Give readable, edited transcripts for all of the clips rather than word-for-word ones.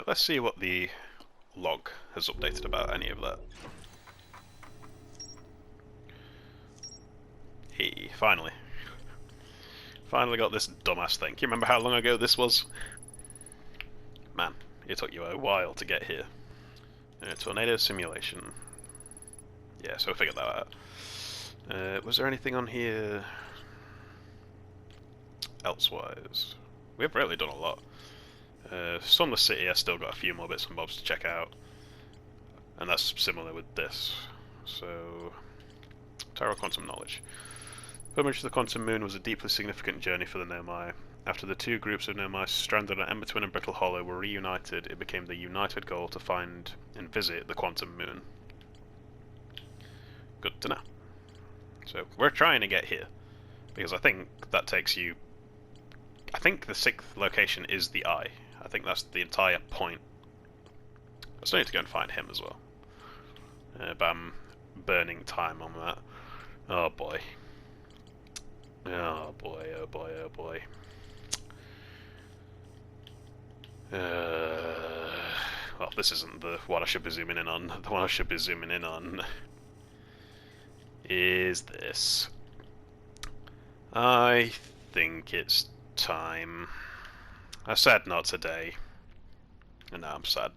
Let's see what the log has updated about any of that. Hey, finally. Finally got this dumbass thing. Can you remember how long ago this was? Man, it took you a while to get here. Tornado simulation. Yeah, so I figured that out. Was there anything on here elsewise? We've really done a lot. Sunless City, I still got a few more bits and bobs to check out. And that's similar with this. So, Tarot Quantum Knowledge. Pilgrimage to the Quantum Moon was a deeply significant journey for the Nomai. After the two groups of Nomai stranded at Embertwin and Brittle Hollow were reunited, it became the united goal to find and visit the Quantum Moon. Good to know. So, we're trying to get here. Because I think that takes you... I think the 6th location is the Eye. I think that's the entire point. I still need to go and find him as well. But I'm burning time on that. Oh boy. Oh boy, oh boy, oh boy. Well, this isn't the one I should be zooming in on. The one I should be zooming in on is this. I think it's time. I said not today, and now I'm sad,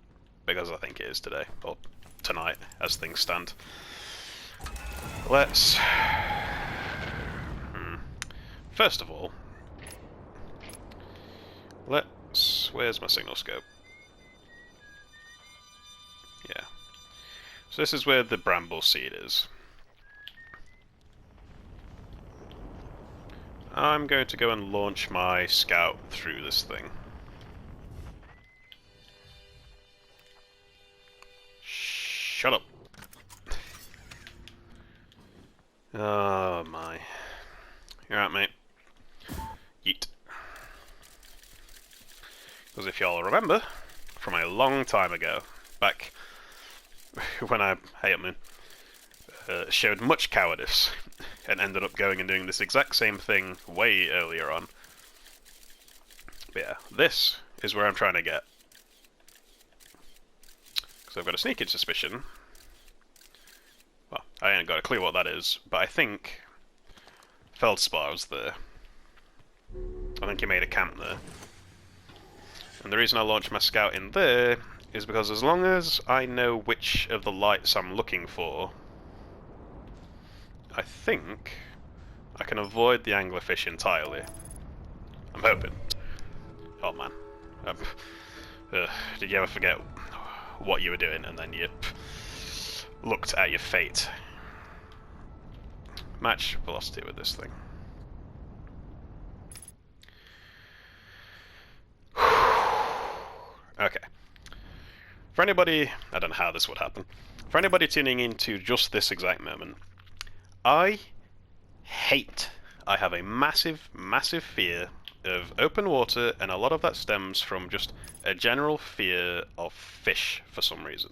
because I think it is today, or tonight, as things stand. Let's... First of all, let's... Where's my signal scope? Yeah. So this is where the bramble seed is. I'm going to go and launch my scout through this thing. Shut up. Oh my. You're right, mate. Yeet. Because if y'all remember, from a long time ago, back when I, hey up moon, showed much cowardice and ended up going and doing this exact same thing way earlier on. But yeah, this is where I'm trying to get. Because I've got a sneaking suspicion. Well, I ain't got a clue what that is, but I think Feldspar's there. I think he made a camp there. And the reason I launched my scout in there is because as long as I know which of the lights I'm looking for, I think I can avoid the anglerfish entirely. I'm hoping. Oh man. Did you ever forget what you were doing and then you looked at your fate? Match velocity with this thing. Okay. For anybody, I don't know how this would happen. For anybody tuning into just this exact moment, I have a massive, massive fear of open water, and a lot of that stems from just a general fear of fish for some reason.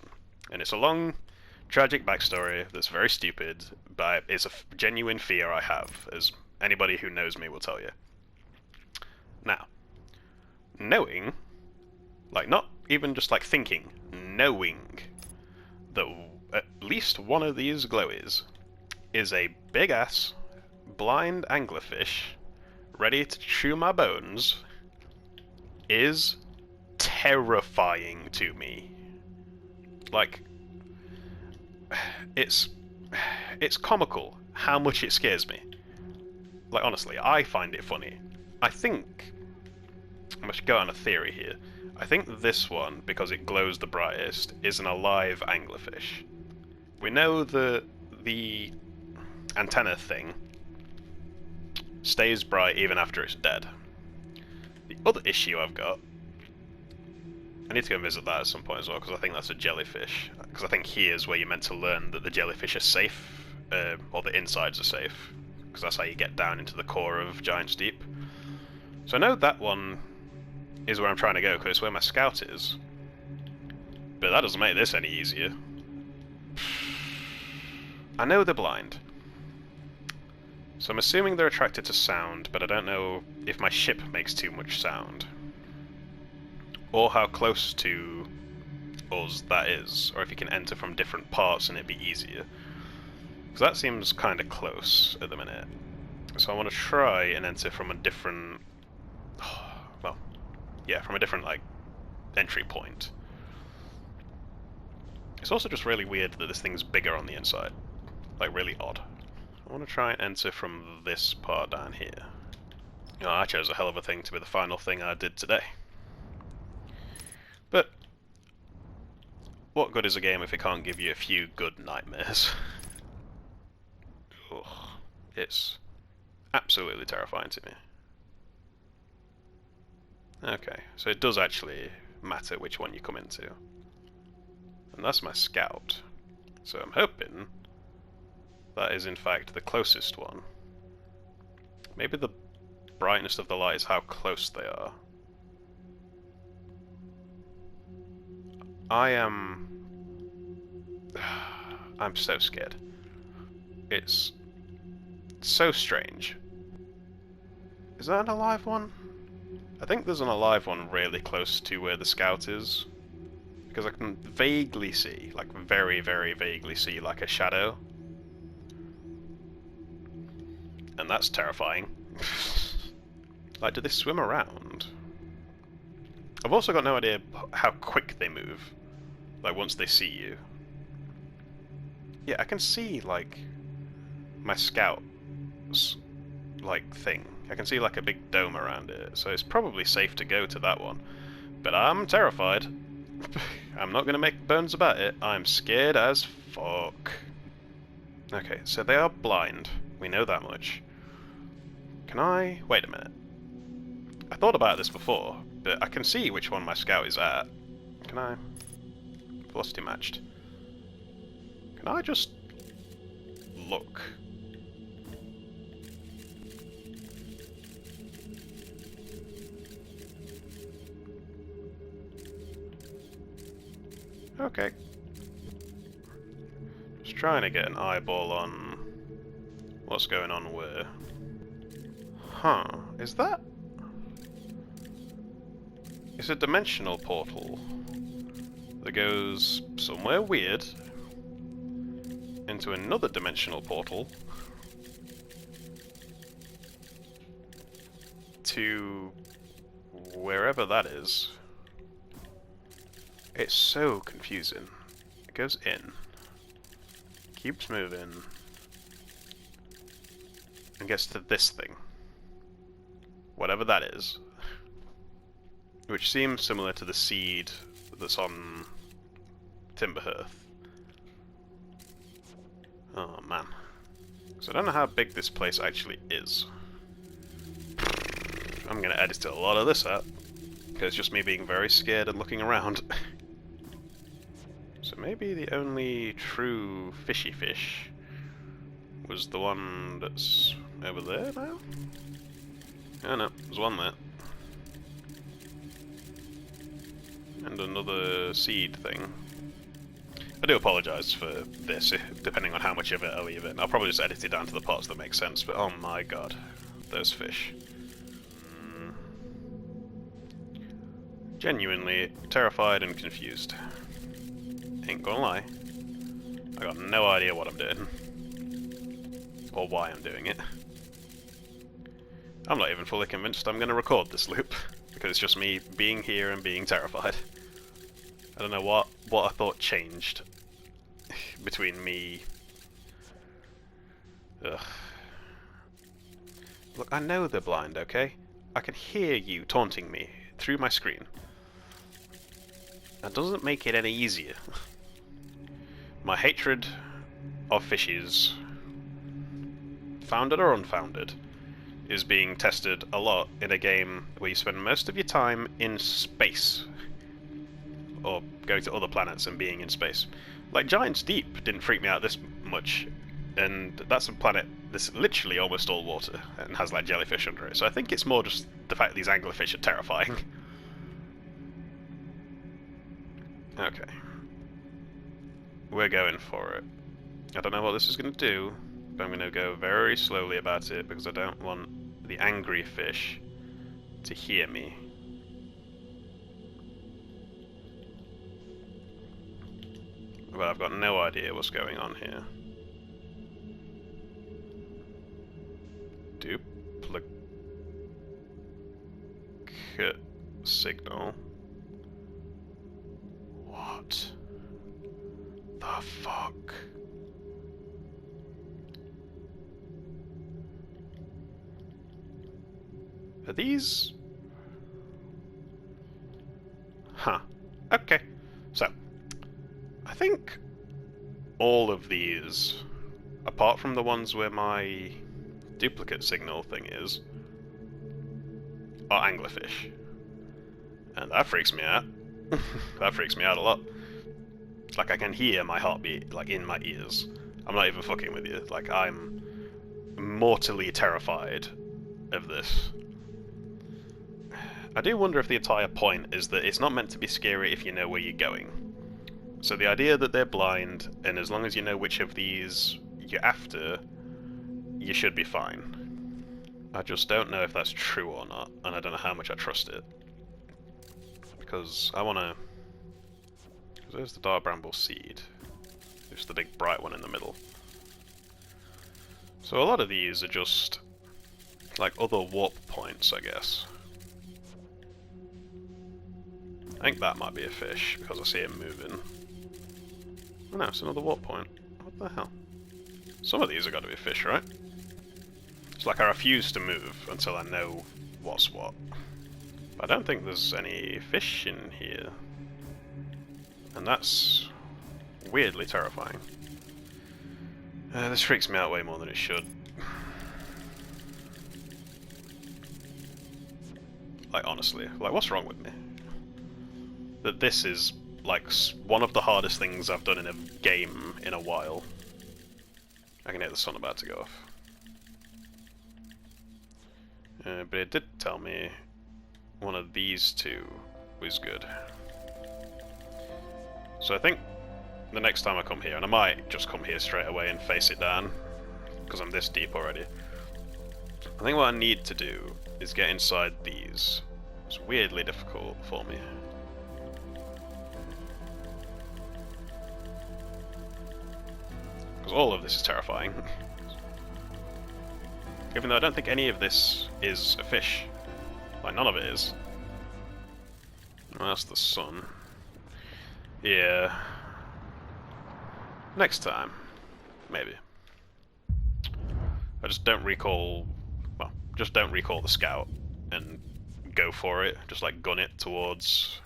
And it's a long, tragic backstory that's very stupid, but it's a genuine fear I have, as anybody who knows me will tell you. Now, knowing, like not even just like thinking, knowing that at least one of these glowies is a big-ass, blind anglerfish ready to chew my bones is terrifying to me. Like, it's comical how much it scares me. Like, honestly, I find it funny. I think, I must go on a theory here, I think this one, because it glows the brightest, is an alive anglerfish. We know that the antenna thing stays bright even after it's dead. The other issue I've got, I need to go and visit that at some point as well, because I think that's a jellyfish. Because I think here's where you're meant to learn that the jellyfish are safe, or the insides are safe, because that's how you get down into the core of Giant's Deep. So I know that one is where I'm trying to go, because it's where my scout is. But that doesn't make this any easier. I know they're blind. So I'm assuming they're attracted to sound, but I don't know if my ship makes too much sound. or how close to us that is, or if you can enter from different parts and it'd be easier. Because that seems kind of close at the minute. So I want to try and enter from a different, well, yeah, from a different, like, entry point. It's also just really weird that this thing's bigger on the inside. Like, really odd. I want to try and enter from this part down here. Oh, I chose a hell of a thing to be the final thing I did today. But what good is a game if it can't give you a few good nightmares? Ugh, it's absolutely terrifying to me. Okay, so it does actually matter which one you come into. And that's my scout. So I'm hoping that is in fact the closest one. Maybe the brightness of the light is how close they are. I'm so scared. It's so strange. Is that an alive one? I think there's an alive one really close to where the scout is. Because I can vaguely see, like very, very vaguely see, like a shadow. And that's terrifying. Like, do they swim around? I've also got no idea how quick they move. Like, once they see you. Yeah, I can see, like, my scout's, like, thing. I can see, like, a big dome around it. So it's probably safe to go to that one. But I'm terrified. I'm not going to make bones about it. I'm scared as fuck. Okay, so they are blind. We know that much. Can I... Wait a minute. I thought about this before, but I can see which one my scout is at. Can I... Velocity matched. Can I just... look? Okay. Just trying to get an eyeball on what's going on where. Huh, is that? It's a dimensional portal that goes somewhere weird into another dimensional portal to wherever that is. It's so confusing. It goes in, keeps moving, and gets to this thing. Whatever that is. Which seems similar to the seed that's on Timberhearth. Oh man. So I don't know how big this place actually is. I'm gonna edit a lot of this out, because it's just me being very scared and looking around. So maybe the only true fishy fish was the one that's over there now? Oh no, there's one there. And another seed thing. I do apologise for this, depending on how much of it I leave in. I'll probably just edit it down to the parts that make sense, but oh my god, those fish. Genuinely terrified and confused. Ain't gonna lie. I got no idea what I'm doing. Or why I'm doing it. I'm not even fully convinced I'm gonna record this loop, because it's just me being here and being terrified. I don't know what I thought changed between me... Ugh. Look, I know they're blind, okay? I can hear you taunting me through my screen. That doesn't make it any easier. My hatred of fishes, founded or unfounded, is being tested a lot in a game where you spend most of your time in space. Or going to other planets and being in space. Like, Giant's Deep didn't freak me out this much, and that's a planet that's literally almost all water, and has, like, jellyfish under it, so I think it's more just the fact that these anglerfish are terrifying. Okay. We're going for it. I don't know what this is going to do, but I'm going to go very slowly about it, because I don't want the angry fish to hear me. but I've got no idea what's going on here. Duplicate signal. What the fuck? Are these... Huh. Okay. So, I think all of these, apart from the ones where my duplicate signal thing is, are anglerfish. And that freaks me out. That freaks me out a lot. It's like I can hear my heartbeat, like, in my ears. I'm not even fucking with you. Like, I'm mortally terrified of this. I do wonder if the entire point is that it's not meant to be scary if you know where you're going. So the idea that they're blind, and as long as you know which of these you're after, you should be fine. I just don't know if that's true or not, and I don't know how much I trust it. Because I want to... There's the Dark Bramble seed. There's the big bright one in the middle. So a lot of these are just like other warp points, I guess. I think that might be a fish, because I see it moving. Oh no, it's another warp point. What the hell? Some of these have got to be fish, right? It's like I refuse to move until I know what's what. But I don't think there's any fish in here. And that's weirdly terrifying. This freaks me out way more than it should. Like, honestly, like, what's wrong with me? That this is, like, one of the hardest things I've done in a game in a while. I can hear the sun about to go off. But it did tell me one of these two was good. So I think the next time I come here, and I might just come here straight away and face it down, because I'm this deep already. I think what I need to do is get inside these. It's weirdly difficult for me. Because all of this is terrifying. Even though I don't think any of this is a fish. Like, none of it is. Well, that's the sun. Yeah. Next time. Maybe. I just don't recall... Well, just don't recall the scout and go for it. Just, like, gun it towards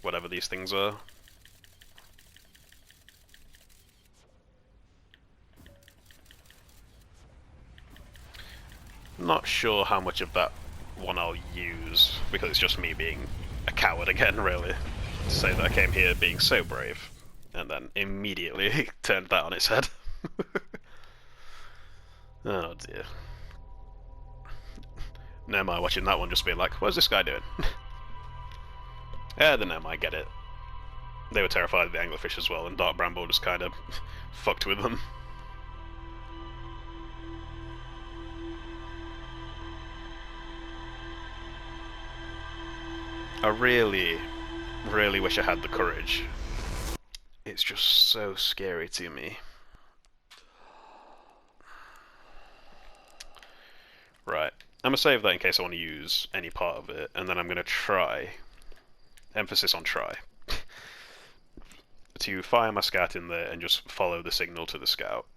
whatever these things are. Not sure how much of that one I'll use, because it's just me being a coward again, really. To say that I came here being so brave, and then immediately turned that on its head. Oh dear. Never mind watching that one just being like, what's this guy doing? Yeah, then never mind, I get it. They were terrified of the anglerfish as well, and Dark Bramble just kind of fucked with them. I really, really wish I had the courage. It's just so scary to me. Right, I'm gonna save that in case I want to use any part of it, and then I'm gonna try, emphasis on try, to fire my scout in there and just follow the signal to the scout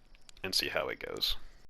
and see how it goes.